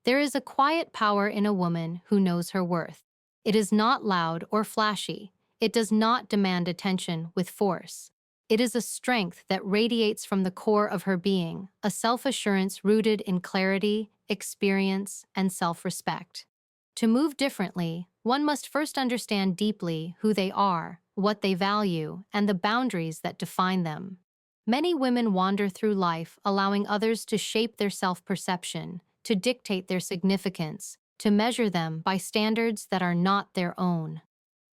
There is a quiet power in a woman who knows her worth. It is not loud or flashy. It does not demand attention with force. It is a strength that radiates from the core of her being, a self-assurance rooted in clarity, experience, and self-respect. To move differently, one must first understand deeply who they are, what they value, and the boundaries that define them. Many women wander through life allowing others to shape their self-perception, to dictate their significance, to measure them by standards that are not their own.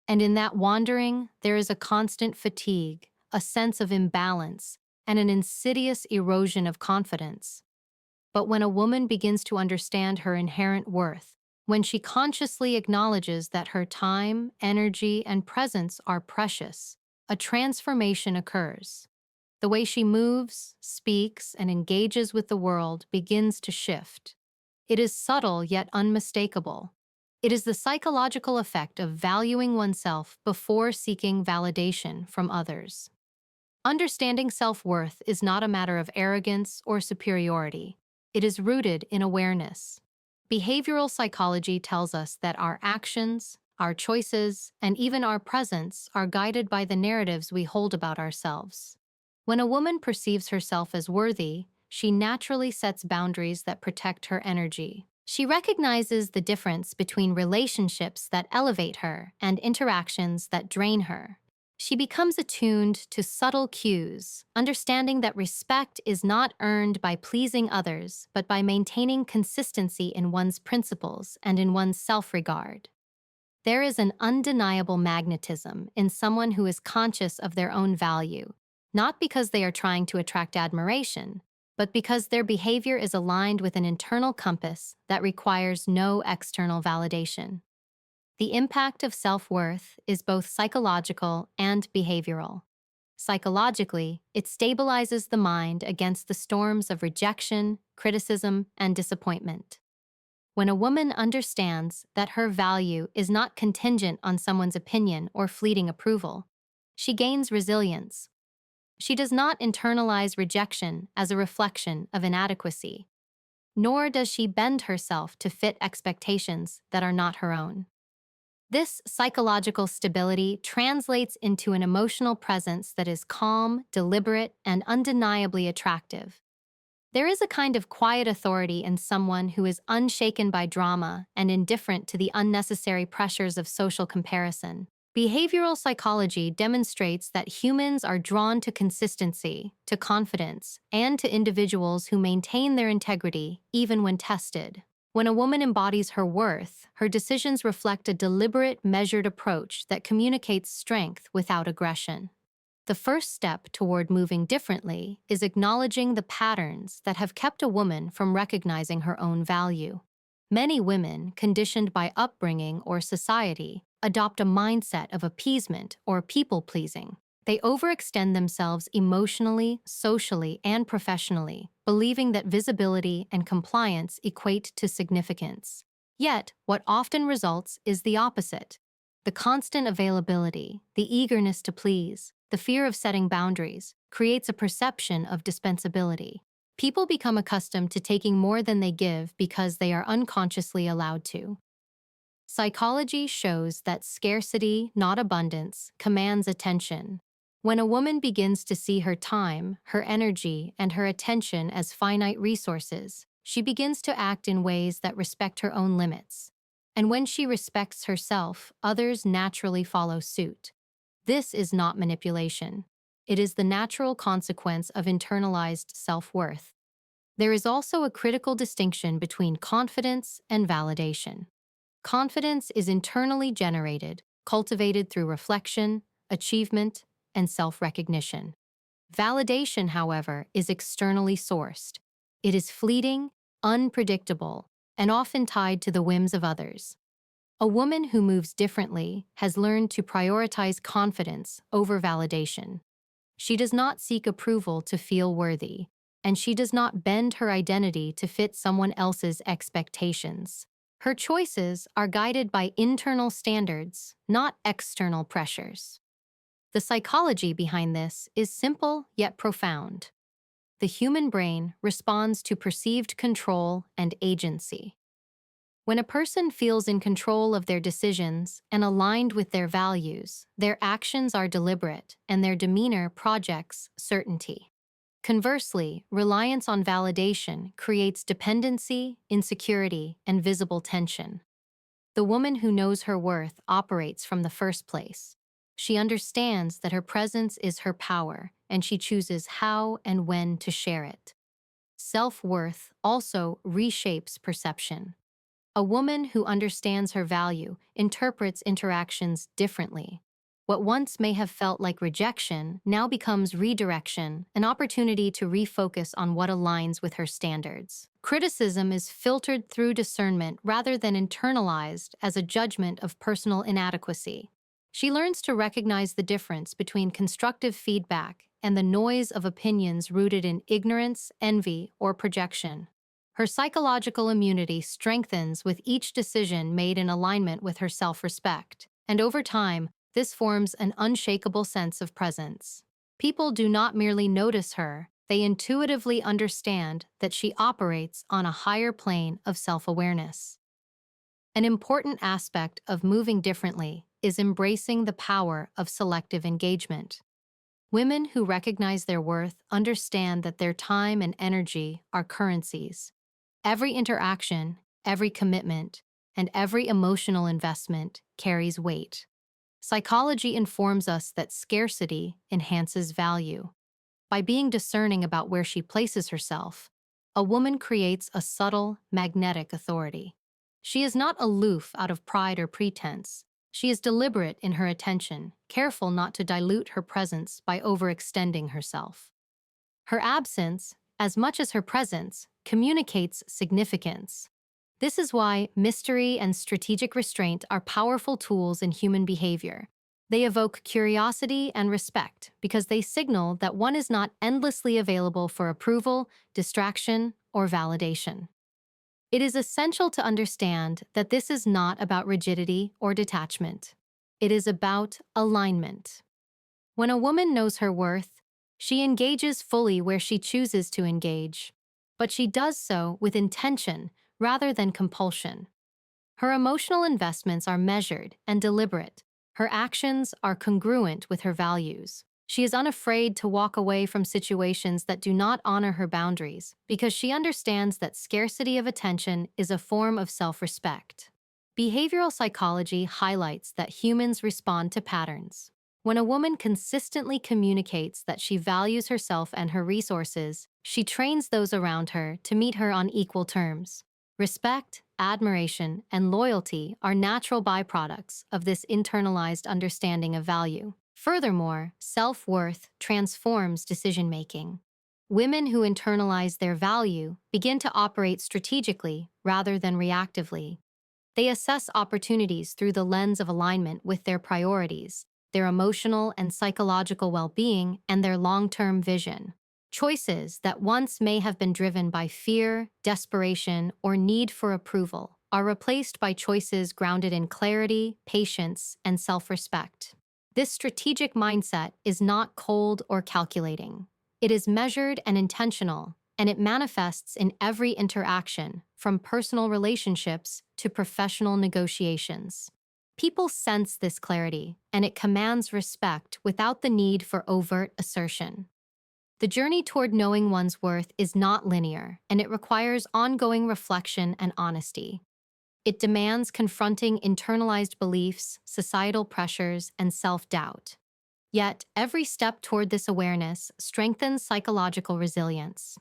And in that wandering, there is a constant fatigue, a sense of imbalance, and an insidious erosion of confidence. But when a woman begins to understand her inherent worth, when she consciously acknowledges that her time, energy, and presence are precious, a transformation occurs. The way she moves, speaks, and engages with the world begins to shift. It is subtle yet unmistakable. It is the psychological effect of valuing oneself before seeking validation from others. Understanding self-worth is not a matter of arrogance or superiority. It is rooted in awareness. Behavioral psychology tells us that our actions, our choices, and even our presence are guided by the narratives we hold about ourselves. When a woman perceives herself as worthy, she naturally sets boundaries that protect her energy. She recognizes the difference between relationships that elevate her and interactions that drain her. She becomes attuned to subtle cues, understanding that respect is not earned by pleasing others, but by maintaining consistency in one's principles and in one's self-regard. There is an undeniable magnetism in someone who is conscious of their own value, not because they are trying to attract admiration, but because their behavior is aligned with an internal compass that requires no external validation. The impact of self-worth is both psychological and behavioral. Psychologically, it stabilizes the mind against the storms of rejection, criticism, and disappointment. When a woman understands that her value is not contingent on someone's opinion or fleeting approval, she gains resilience. She does not internalize rejection as a reflection of inadequacy, nor does she bend herself to fit expectations that are not her own. This psychological stability translates into an emotional presence that is calm, deliberate, and undeniably attractive. There is a kind of quiet authority in someone who is unshaken by drama and indifferent to the unnecessary pressures of social comparison. Behavioral psychology demonstrates that humans are drawn to consistency, to confidence, and to individuals who maintain their integrity even when tested. When a woman embodies her worth, her decisions reflect a deliberate, measured approach that communicates strength without aggression. The first step toward moving differently is acknowledging the patterns that have kept a woman from recognizing her own value. Many women, conditioned by upbringing or society, adopt a mindset of appeasement or people-pleasing. They overextend themselves emotionally, socially, and professionally, believing that visibility and compliance equate to significance. Yet, what often results is the opposite. The constant availability, the eagerness to please, the fear of setting boundaries, creates a perception of dispensability. People become accustomed to taking more than they give because they are unconsciously allowed to. Psychology shows that scarcity, not abundance, commands attention. When a woman begins to see her time, her energy, and her attention as finite resources, she begins to act in ways that respect her own limits. And when she respects herself, others naturally follow suit. This is not manipulation. It is the natural consequence of internalized self-worth. There is also a critical distinction between confidence and validation. Confidence is internally generated, cultivated through reflection, achievement, and self-recognition. Validation, however, is externally sourced. It is fleeting, unpredictable, and often tied to the whims of others. A woman who moves differently has learned to prioritize confidence over validation. She does not seek approval to feel worthy, and she does not bend her identity to fit someone else's expectations. Her choices are guided by internal standards, not external pressures. The psychology behind this is simple yet profound. The human brain responds to perceived control and agency. When a person feels in control of their decisions and aligned with their values, their actions are deliberate and their demeanor projects certainty. Conversely, reliance on validation creates dependency, insecurity, and visible tension. The woman who knows her worth operates from the first place. She understands that her presence is her power, and she chooses how and when to share it. Self-worth also reshapes perception. A woman who understands her value interprets interactions differently. What once may have felt like rejection now becomes redirection, an opportunity to refocus on what aligns with her standards. Criticism is filtered through discernment rather than internalized as a judgment of personal inadequacy. She learns to recognize the difference between constructive feedback and the noise of opinions rooted in ignorance, envy, or projection. Her psychological immunity strengthens with each decision made in alignment with her self-respect, and over time, this forms an unshakable sense of presence. People do not merely notice her, they intuitively understand that she operates on a higher plane of self-awareness. An important aspect of moving differently is embracing the power of selective engagement. Women who recognize their worth understand that their time and energy are currencies. Every interaction, every commitment, and every emotional investment carries weight. Psychology informs us that scarcity enhances value. By being discerning about where she places herself, a woman creates a subtle, magnetic authority. She is not aloof out of pride or pretense. She is deliberate in her attention, careful not to dilute her presence by overextending herself. Her absence, as much as her presence, communicates significance. This is why mystery and strategic restraint are powerful tools in human behavior. They evoke curiosity and respect because they signal that one is not endlessly available for approval, distraction, or validation. It is essential to understand that this is not about rigidity or detachment. It is about alignment. When a woman knows her worth, she engages fully where she chooses to engage, but she does so with intention rather than compulsion. Her emotional investments are measured and deliberate. Her actions are congruent with her values. She is unafraid to walk away from situations that do not honor her boundaries because she understands that scarcity of attention is a form of self-respect. Behavioral psychology highlights that humans respond to patterns. When a woman consistently communicates that she values herself and her resources, she trains those around her to meet her on equal terms. Respect, admiration, and loyalty are natural byproducts of this internalized understanding of value. Furthermore, self-worth transforms decision-making. Women who internalize their value begin to operate strategically rather than reactively. They assess opportunities through the lens of alignment with their priorities, their emotional and psychological well-being, and their long-term vision. Choices that once may have been driven by fear, desperation, or need for approval are replaced by choices grounded in clarity, patience, and self-respect. This strategic mindset is not cold or calculating. It is measured and intentional, and it manifests in every interaction, from personal relationships to professional negotiations. People sense this clarity, and it commands respect without the need for overt assertion. The journey toward knowing one's worth is not linear, and it requires ongoing reflection and honesty. It demands confronting internalized beliefs, societal pressures, and self-doubt. Yet, every step toward this awareness strengthens psychological resilience.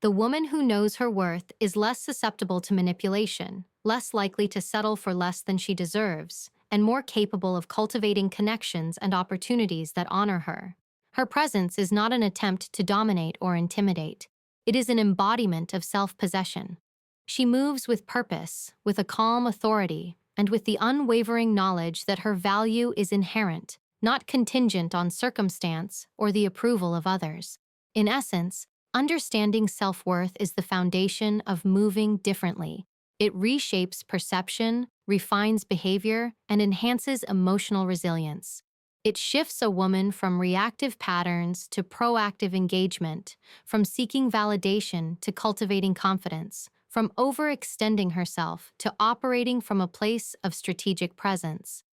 The woman who knows her worth is less susceptible to manipulation, less likely to settle for less than she deserves, and more capable of cultivating connections and opportunities that honor her. Her presence is not an attempt to dominate or intimidate. It is an embodiment of self-possession. She moves with purpose, with a calm authority, and with the unwavering knowledge that her value is inherent, not contingent on circumstance or the approval of others. In essence, understanding self-worth is the foundation of moving differently. It reshapes perception, refines behavior, and enhances emotional resilience. It shifts a woman from reactive patterns to proactive engagement, from seeking validation to cultivating confidence, from overextending herself to operating from a place of strategic presence.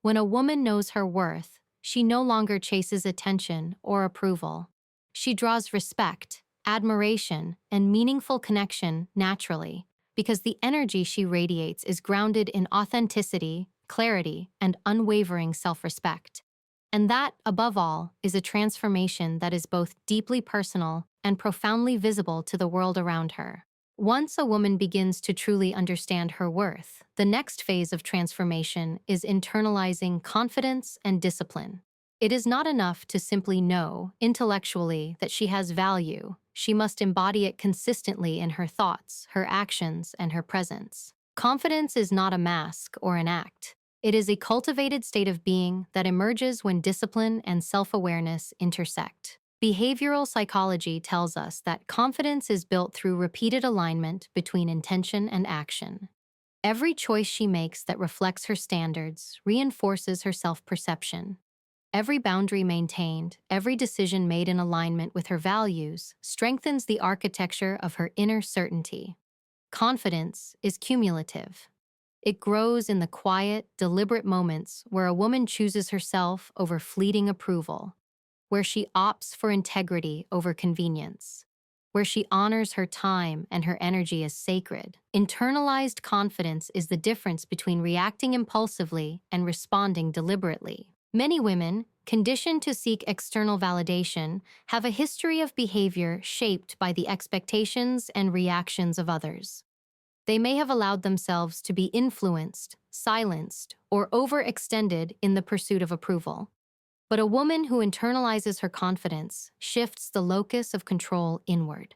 When a woman knows her worth, she no longer chases attention or approval. She draws respect, admiration, and meaningful connection naturally, because the energy she radiates is grounded in authenticity, clarity, and unwavering self-respect. And that, above all, is a transformation that is both deeply personal and profoundly visible to the world around her. Once a woman begins to truly understand her worth, the next phase of transformation is internalizing confidence and discipline. It is not enough to simply know, intellectually, that she has value. She must embody it consistently in her thoughts, her actions, and her presence. Confidence is not a mask or an act. It is a cultivated state of being that emerges when discipline and self-awareness intersect. Behavioral psychology tells us that confidence is built through repeated alignment between intention and action. Every choice she makes that reflects her standards reinforces her self-perception. Every boundary maintained, every decision made in alignment with her values strengthens the architecture of her inner certainty. Confidence is cumulative. It grows in the quiet, deliberate moments where a woman chooses herself over fleeting approval, where she opts for integrity over convenience, where she honors her time and her energy as sacred. Internalized confidence is the difference between reacting impulsively and responding deliberately. Many women, conditioned to seek external validation, have a history of behavior shaped by the expectations and reactions of others. They may have allowed themselves to be influenced, silenced, or overextended in the pursuit of approval. But a woman who internalizes her confidence shifts the locus of control inward.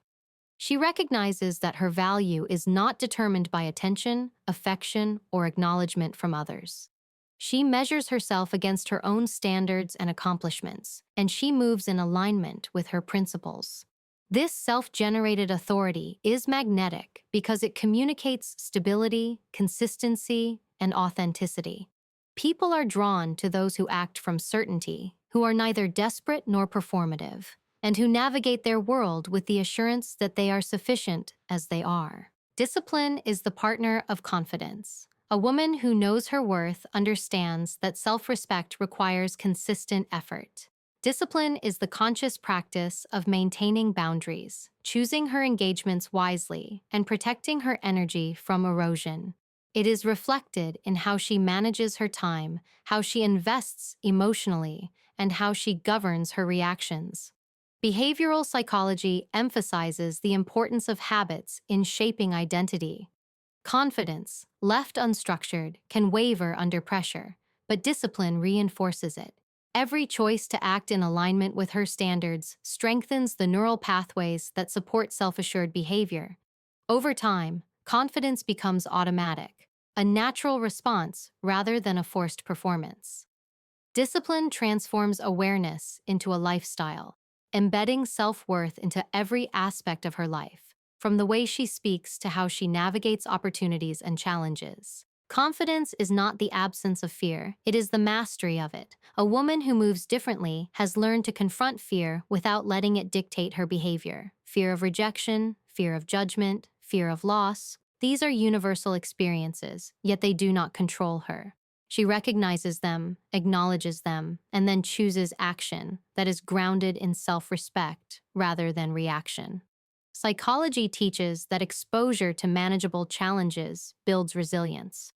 She recognizes that her value is not determined by attention, affection, or acknowledgement from others. She measures herself against her own standards and accomplishments, and she moves in alignment with her principles. This self-generated authority is magnetic because it communicates stability, consistency, and authenticity. People are drawn to those who act from certainty, who are neither desperate nor performative, and who navigate their world with the assurance that they are sufficient as they are. Discipline is the partner of confidence. A woman who knows her worth understands that self-respect requires consistent effort. Discipline is the conscious practice of maintaining boundaries, choosing her engagements wisely, and protecting her energy from erosion. It is reflected in how she manages her time, how she invests emotionally, and how she governs her reactions. Behavioral psychology emphasizes the importance of habits in shaping identity. Confidence, left unstructured, can waver under pressure, but discipline reinforces it. Every choice to act in alignment with her standards strengthens the neural pathways that support self-assured behavior. Over time, confidence becomes automatic, a natural response rather than a forced performance. Discipline transforms awareness into a lifestyle, embedding self-worth into every aspect of her life, from the way she speaks to how she navigates opportunities and challenges. Confidence is not the absence of fear, it is the mastery of it. A woman who moves differently has learned to confront fear without letting it dictate her behavior. Fear of rejection, fear of judgment, fear of loss. These are universal experiences, yet they do not control her. She recognizes them, acknowledges them, and then chooses action that is grounded in self-respect rather than reaction. Psychology teaches that exposure to manageable challenges builds resilience.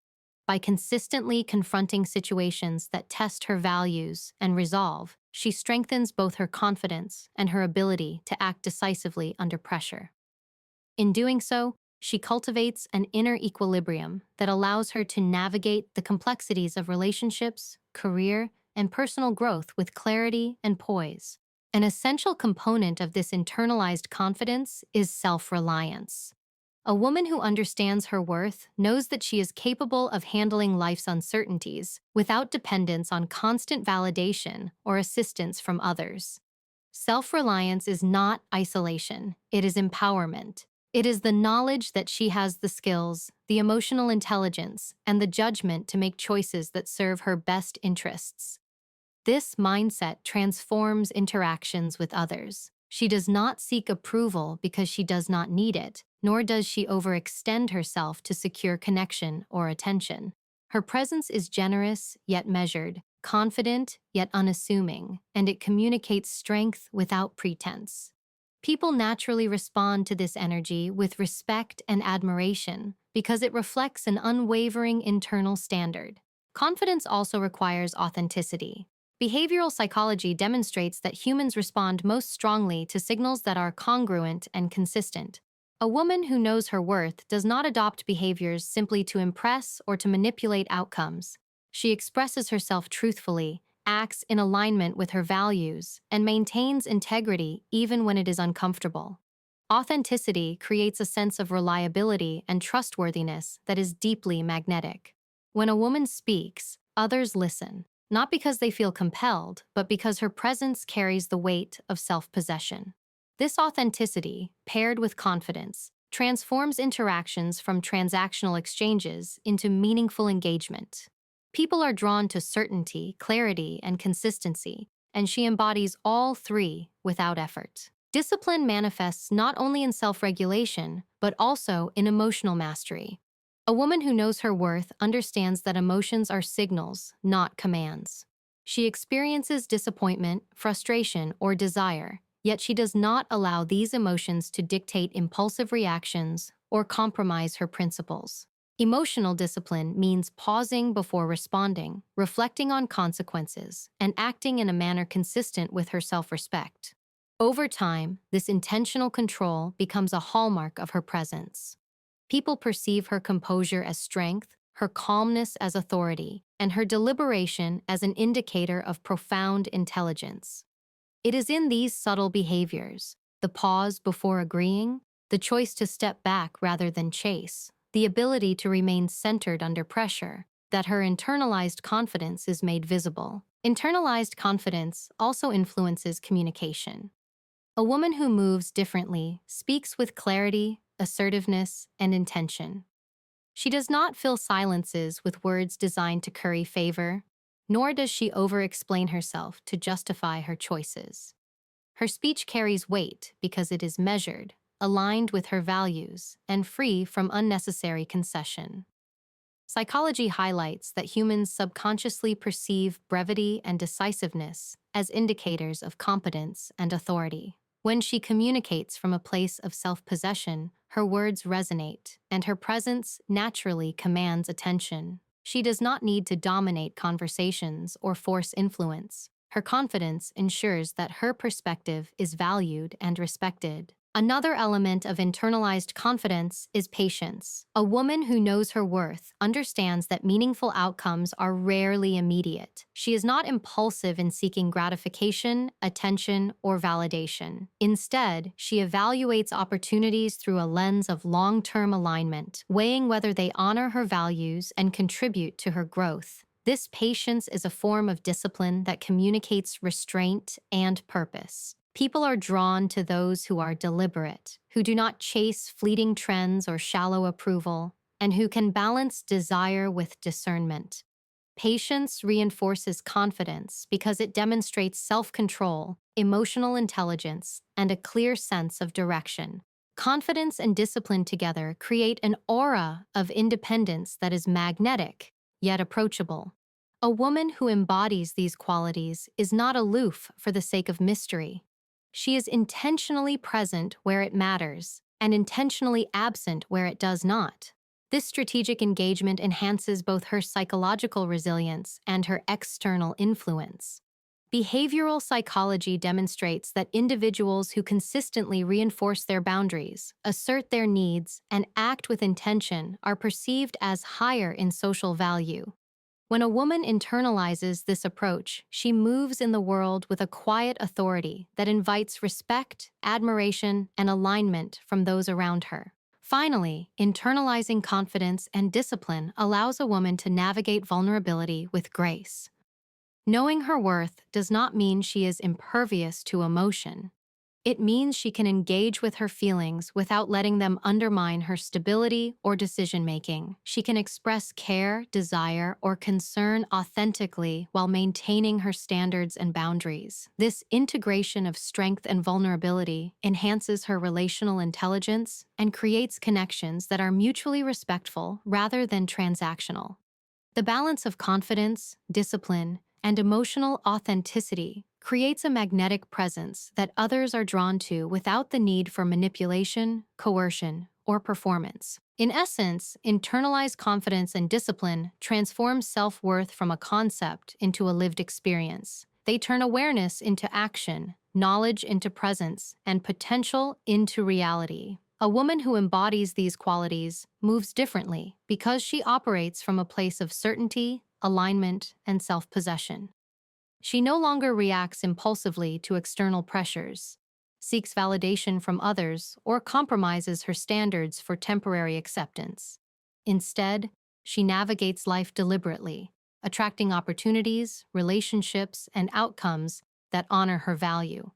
By consistently confronting situations that test her values and resolve, she strengthens both her confidence and her ability to act decisively under pressure. In doing so, she cultivates an inner equilibrium that allows her to navigate the complexities of relationships, career, and personal growth with clarity and poise. An essential component of this internalized confidence is self-reliance. A woman who understands her worth knows that she is capable of handling life's uncertainties without dependence on constant validation or assistance from others. Self-reliance is not isolation, it is empowerment. It is the knowledge that she has the skills, the emotional intelligence, and the judgment to make choices that serve her best interests. This mindset transforms interactions with others. She does not seek approval because she does not need it, nor does she overextend herself to secure connection or attention. Her presence is generous yet measured, confident yet unassuming, and it communicates strength without pretense. People naturally respond to this energy with respect and admiration because it reflects an unwavering internal standard. Confidence also requires authenticity. Behavioral psychology demonstrates that humans respond most strongly to signals that are congruent and consistent. A woman who knows her worth does not adopt behaviors simply to impress or to manipulate outcomes. She expresses herself truthfully, acts in alignment with her values, and maintains integrity even when it is uncomfortable. Authenticity creates a sense of reliability and trustworthiness that is deeply magnetic. When a woman speaks, others listen, not because they feel compelled, but because her presence carries the weight of self-possession. This authenticity, paired with confidence, transforms interactions from transactional exchanges into meaningful engagement. People are drawn to certainty, clarity, and consistency, and she embodies all three without effort. Discipline manifests not only in self-regulation, but also in emotional mastery. A woman who knows her worth understands that emotions are signals, not commands. She experiences disappointment, frustration, or desire, yet she does not allow these emotions to dictate impulsive reactions or compromise her principles. Emotional discipline means pausing before responding, reflecting on consequences, and acting in a manner consistent with her self-respect. Over time, this intentional control becomes a hallmark of her presence. People perceive her composure as strength, her calmness as authority, and her deliberation as an indicator of profound intelligence. It is in these subtle behaviors, the pause before agreeing, the choice to step back rather than chase, the ability to remain centered under pressure, that her internalized confidence is made visible. Internalized confidence also influences communication. A woman who moves differently speaks with clarity, assertiveness, and intention. She does not fill silences with words designed to curry favor, nor does she over-explain herself to justify her choices. Her speech carries weight because it is measured, aligned with her values, and free from unnecessary concession. Psychology highlights that humans subconsciously perceive brevity and decisiveness as indicators of competence and authority. When she communicates from a place of self-possession, her words resonate, and her presence naturally commands attention. She does not need to dominate conversations or force influence. Her confidence ensures that her perspective is valued and respected. Another element of internalized confidence is patience. A woman who knows her worth understands that meaningful outcomes are rarely immediate. She is not impulsive in seeking gratification, attention, or validation. Instead, she evaluates opportunities through a lens of long-term alignment, weighing whether they honor her values and contribute to her growth. This patience is a form of discipline that communicates restraint and purpose. People are drawn to those who are deliberate, who do not chase fleeting trends or shallow approval, and who can balance desire with discernment. Patience reinforces confidence because it demonstrates self-control, emotional intelligence, and a clear sense of direction. Confidence and discipline together create an aura of independence that is magnetic, yet approachable. A woman who embodies these qualities is not aloof for the sake of mystery. She is intentionally present where it matters and intentionally absent where it does not. This strategic engagement enhances both her psychological resilience and her external influence. Behavioral psychology demonstrates that individuals who consistently reinforce their boundaries, assert their needs, and act with intention are perceived as higher in social value. When a woman internalizes this approach, she moves in the world with a quiet authority that invites respect, admiration, and alignment from those around her. Finally, internalizing confidence and discipline allows a woman to navigate vulnerability with grace. Knowing her worth does not mean she is impervious to emotion. It means she can engage with her feelings without letting them undermine her stability or decision-making. She can express care, desire, or concern authentically while maintaining her standards and boundaries. This integration of strength and vulnerability enhances her relational intelligence and creates connections that are mutually respectful rather than transactional. The balance of confidence, discipline, and emotional authenticity creates a magnetic presence that others are drawn to without the need for manipulation, coercion, or performance. In essence, internalized confidence and discipline transform self-worth from a concept into a lived experience. They turn awareness into action, knowledge into presence, and potential into reality. A woman who embodies these qualities moves differently because she operates from a place of certainty, alignment, and self-possession. She no longer reacts impulsively to external pressures, seeks validation from others, or compromises her standards for temporary acceptance. Instead, she navigates life deliberately, attracting opportunities, relationships, and outcomes that honor her value.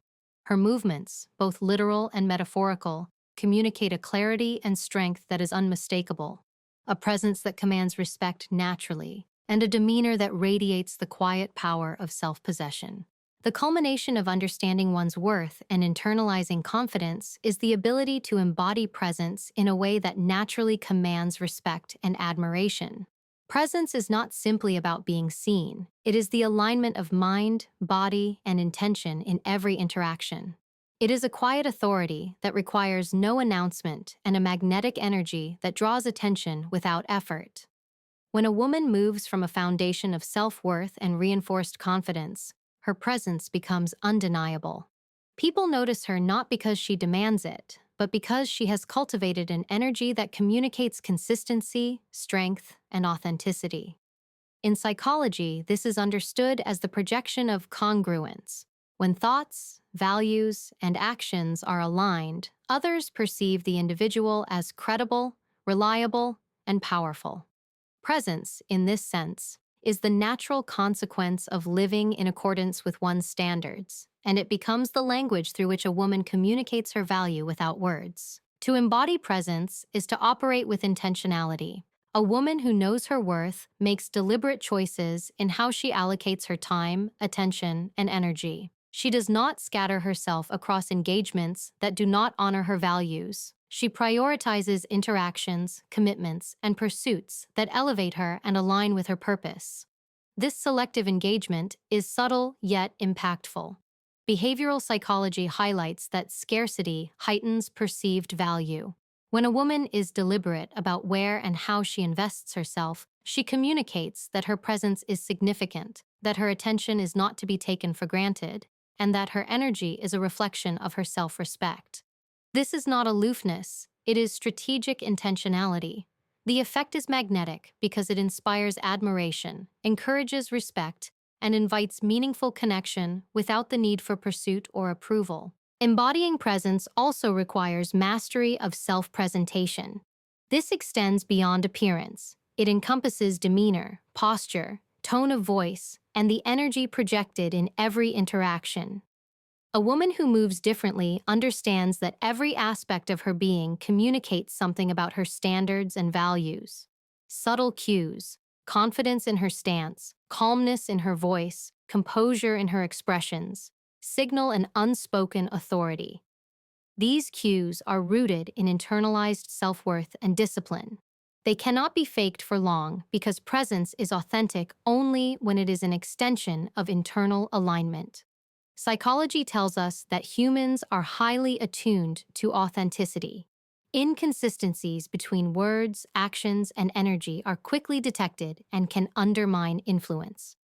Her movements, both literal and metaphorical, communicate a clarity and strength that is unmistakable, a presence that commands respect naturally, and a demeanor that radiates the quiet power of self-possession. The culmination of understanding one's worth and internalizing confidence is the ability to embody presence in a way that naturally commands respect and admiration. Presence is not simply about being seen. It is the alignment of mind, body, and intention in every interaction. It is a quiet authority that requires no announcement and a magnetic energy that draws attention without effort. When a woman moves from a foundation of self-worth and reinforced confidence, her presence becomes undeniable. People notice her not because she demands it, but because she has cultivated an energy that communicates consistency, strength, and authenticity. In psychology, this is understood as the projection of congruence. When thoughts, values, and actions are aligned, others perceive the individual as credible, reliable, and powerful. Presence, in this sense, is the natural consequence of living in accordance with one's standards, and it becomes the language through which a woman communicates her value without words. To embody presence is to operate with intentionality. A woman who knows her worth makes deliberate choices in how she allocates her time, attention, and energy. She does not scatter herself across engagements that do not honor her values. She prioritizes interactions, commitments, and pursuits that elevate her and align with her purpose. This selective engagement is subtle yet impactful. Behavioral psychology highlights that scarcity heightens perceived value. When a woman is deliberate about where and how she invests herself, she communicates that her presence is significant, that her attention is not to be taken for granted, and that her energy is a reflection of her self-respect. This is not aloofness, it is strategic intentionality. The effect is magnetic because it inspires admiration, encourages respect, and invites meaningful connection without the need for pursuit or approval. Embodying presence also requires mastery of self-presentation. This extends beyond appearance. It encompasses demeanor, posture, tone of voice, and the energy projected in every interaction. A woman who moves differently understands that every aspect of her being communicates something about her standards and values. Subtle cues, confidence in her stance, calmness in her voice, composure in her expressions, signal an unspoken authority. These cues are rooted in internalized self-worth and discipline. They cannot be faked for long because presence is authentic only when it is an extension of internal alignment. Psychology tells us that humans are highly attuned to authenticity. Inconsistencies between words, actions, and energy are quickly detected and can undermine influence.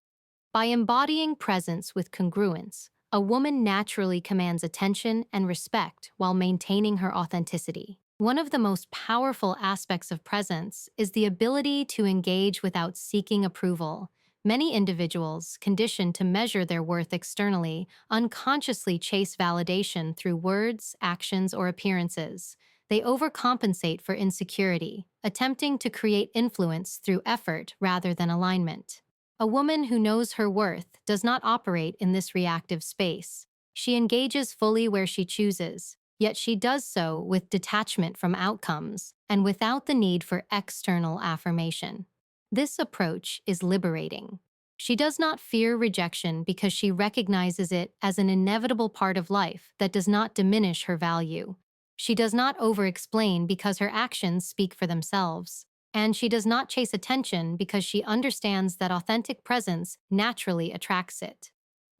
By embodying presence with congruence, a woman naturally commands attention and respect while maintaining her authenticity. One of the most powerful aspects of presence is the ability to engage without seeking approval. Many individuals, conditioned to measure their worth externally, unconsciously chase validation through words, actions, or appearances. They overcompensate for insecurity, attempting to create influence through effort rather than alignment. A woman who knows her worth does not operate in this reactive space. She engages fully where she chooses, yet she does so with detachment from outcomes and without the need for external affirmation. This approach is liberating. She does not fear rejection because she recognizes it as an inevitable part of life that does not diminish her value. She does not over-explain because her actions speak for themselves. And she does not chase attention because she understands that authentic presence naturally attracts it.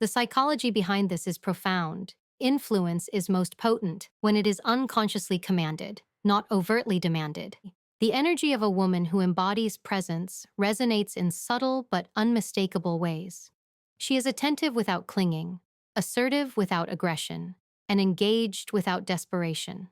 The psychology behind this is profound. Influence is most potent when it is unconsciously commanded, not overtly demanded. The energy of a woman who embodies presence resonates in subtle but unmistakable ways. She is attentive without clinging, assertive without aggression, and engaged without desperation.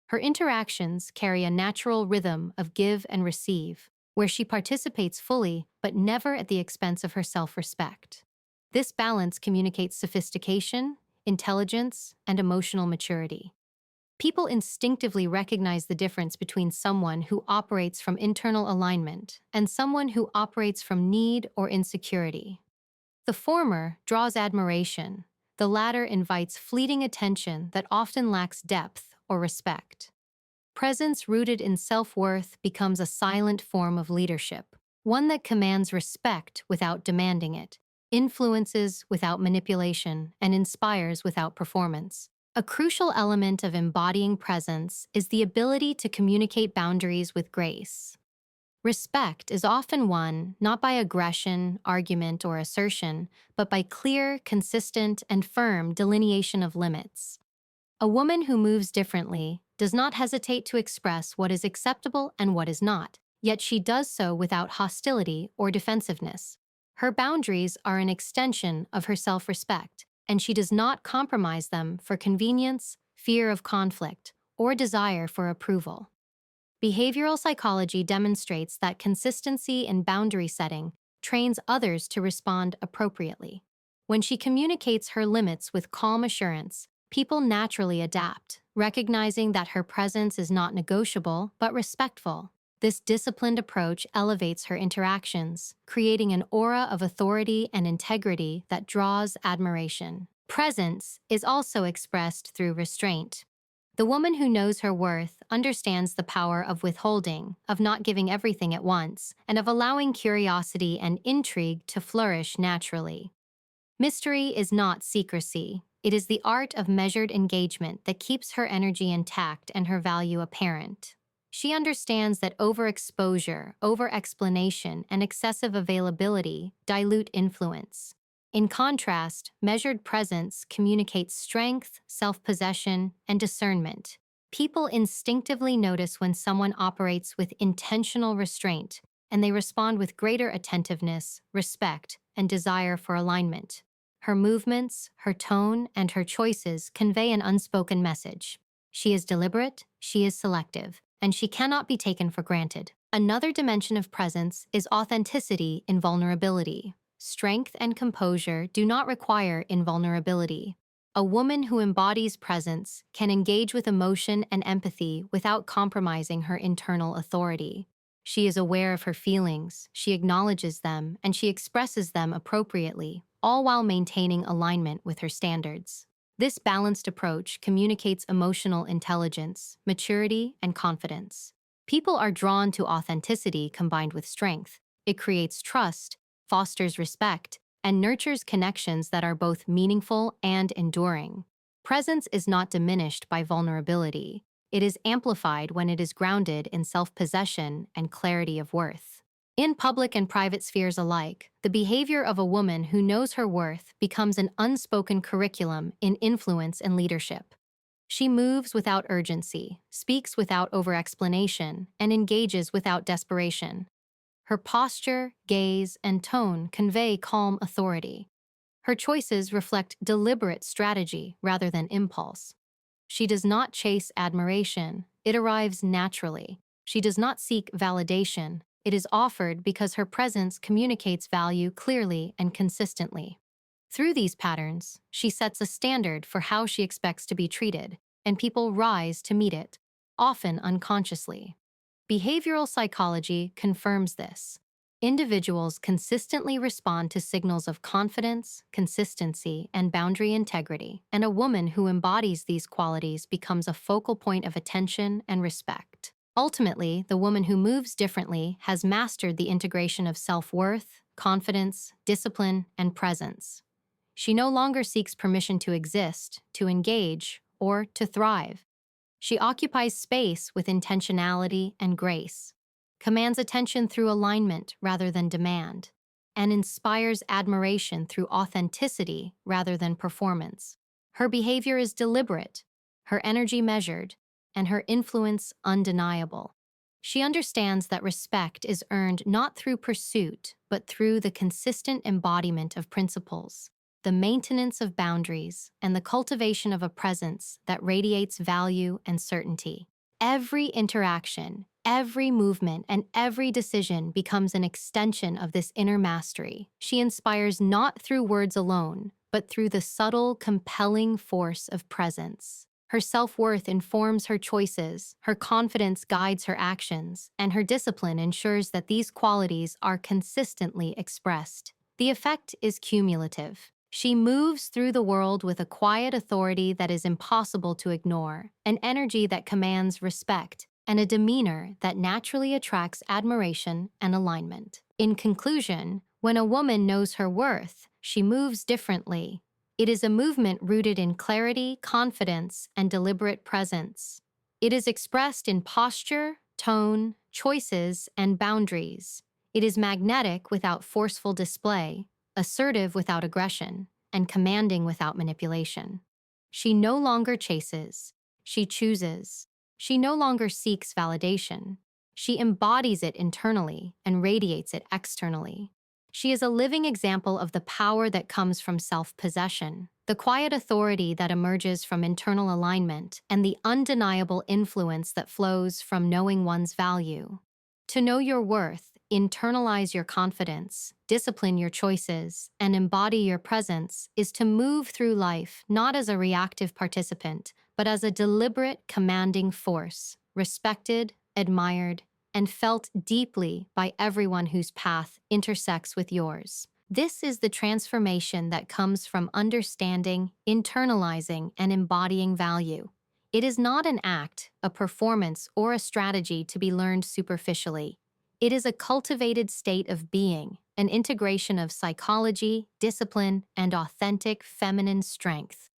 Her interactions carry a natural rhythm of give and receive, where she participates fully but never at the expense of her self-respect. This balance communicates sophistication, intelligence, and emotional maturity. People instinctively recognize the difference between someone who operates from internal alignment and someone who operates from need or insecurity. The former draws admiration, the latter invites fleeting attention that often lacks depth or respect. Presence rooted in self-worth becomes a silent form of leadership, one that commands respect without demanding it, influences without manipulation, and inspires without performance. A crucial element of embodying presence is the ability to communicate boundaries with grace. Respect is often won not by aggression, argument, or assertion, but by clear, consistent, and firm delineation of limits. A woman who moves differently does not hesitate to express what is acceptable and what is not, yet she does so without hostility or defensiveness. Her boundaries are an extension of her self-respect, and she does not compromise them for convenience, fear of conflict, or desire for approval. Behavioral psychology demonstrates that consistency in boundary setting trains others to respond appropriately. When she communicates her limits with calm assurance, people naturally adapt, recognizing that her presence is not negotiable but respectful. This disciplined approach elevates her interactions, creating an aura of authority and integrity that draws admiration. Presence is also expressed through restraint. The woman who knows her worth understands the power of withholding, of not giving everything at once, and of allowing curiosity and intrigue to flourish naturally. Mystery is not secrecy. It is the art of measured engagement that keeps her energy intact and her value apparent. She understands that overexposure, over-explanation, and excessive availability dilute influence. In contrast, measured presence communicates strength, self-possession, and discernment. People instinctively notice when someone operates with intentional restraint, and they respond with greater attentiveness, respect, and desire for alignment. Her movements, her tone, and her choices convey an unspoken message. She is deliberate, she is selective, and she cannot be taken for granted. Another dimension of presence is authenticity in vulnerability. Strength and composure do not require invulnerability. A woman who embodies presence can engage with emotion and empathy without compromising her internal authority. She is aware of her feelings, she acknowledges them, and she expresses them appropriately, all while maintaining alignment with her standards. This balanced approach communicates emotional intelligence, maturity, and confidence. People are drawn to authenticity combined with strength. It creates trust, fosters respect, and nurtures connections that are both meaningful and enduring. Presence is not diminished by vulnerability. It is amplified when it is grounded in self-possession and clarity of worth. In public and private spheres alike, the behavior of a woman who knows her worth becomes an unspoken curriculum in influence and leadership. She moves without urgency, speaks without over-explanation, and engages without desperation. Her posture, gaze, and tone convey calm authority. Her choices reflect deliberate strategy rather than impulse. She does not chase admiration, it arrives naturally. She does not seek validation, it is offered because her presence communicates value clearly and consistently. Through these patterns, she sets a standard for how she expects to be treated, and people rise to meet it, often unconsciously. Behavioral psychology confirms this. Individuals consistently respond to signals of confidence, consistency, and boundary integrity, and a woman who embodies these qualities becomes a focal point of attention and respect. Ultimately, the woman who moves differently has mastered the integration of self-worth, confidence, discipline, and presence. She no longer seeks permission to exist, to engage, or to thrive. She occupies space with intentionality and grace, commands attention through alignment rather than demand, and inspires admiration through authenticity rather than performance. Her behavior is deliberate, her energy measured, and her influence undeniable. She understands that respect is earned not through pursuit, but through the consistent embodiment of principles, the maintenance of boundaries, and the cultivation of a presence that radiates value and certainty. Every interaction, every movement, and every decision becomes an extension of this inner mastery. She inspires not through words alone, but through the subtle, compelling force of presence. Her self-worth informs her choices, her confidence guides her actions, and her discipline ensures that these qualities are consistently expressed. The effect is cumulative. She moves through the world with a quiet authority that is impossible to ignore, an energy that commands respect, and a demeanor that naturally attracts admiration and alignment. In conclusion, when a woman knows her worth, she moves differently. It is a movement rooted in clarity, confidence, and deliberate presence. It is expressed in posture, tone, choices, and boundaries. It is magnetic without forceful display, assertive without aggression, and commanding without manipulation. She no longer chases, she chooses. She no longer seeks validation. She embodies it internally and radiates it externally. She is a living example of the power that comes from self-possession, the quiet authority that emerges from internal alignment, and the undeniable influence that flows from knowing one's value. To know your worth, internalize your confidence, discipline your choices, and embody your presence is to move through life not as a reactive participant, but as a deliberate, commanding force, respected, admired, and felt deeply by everyone whose path intersects with yours. This is the transformation that comes from understanding, internalizing, and embodying value. It is not an act, a performance, or a strategy to be learned superficially. It is a cultivated state of being, an integration of psychology, discipline, and authentic feminine strength.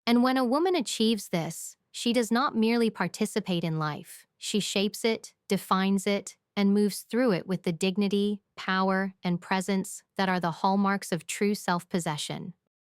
And when a woman achieves this, she does not merely participate in life. She shapes it, defines it, and moves through it with the dignity, power, and presence that are the hallmarks of true self-possession.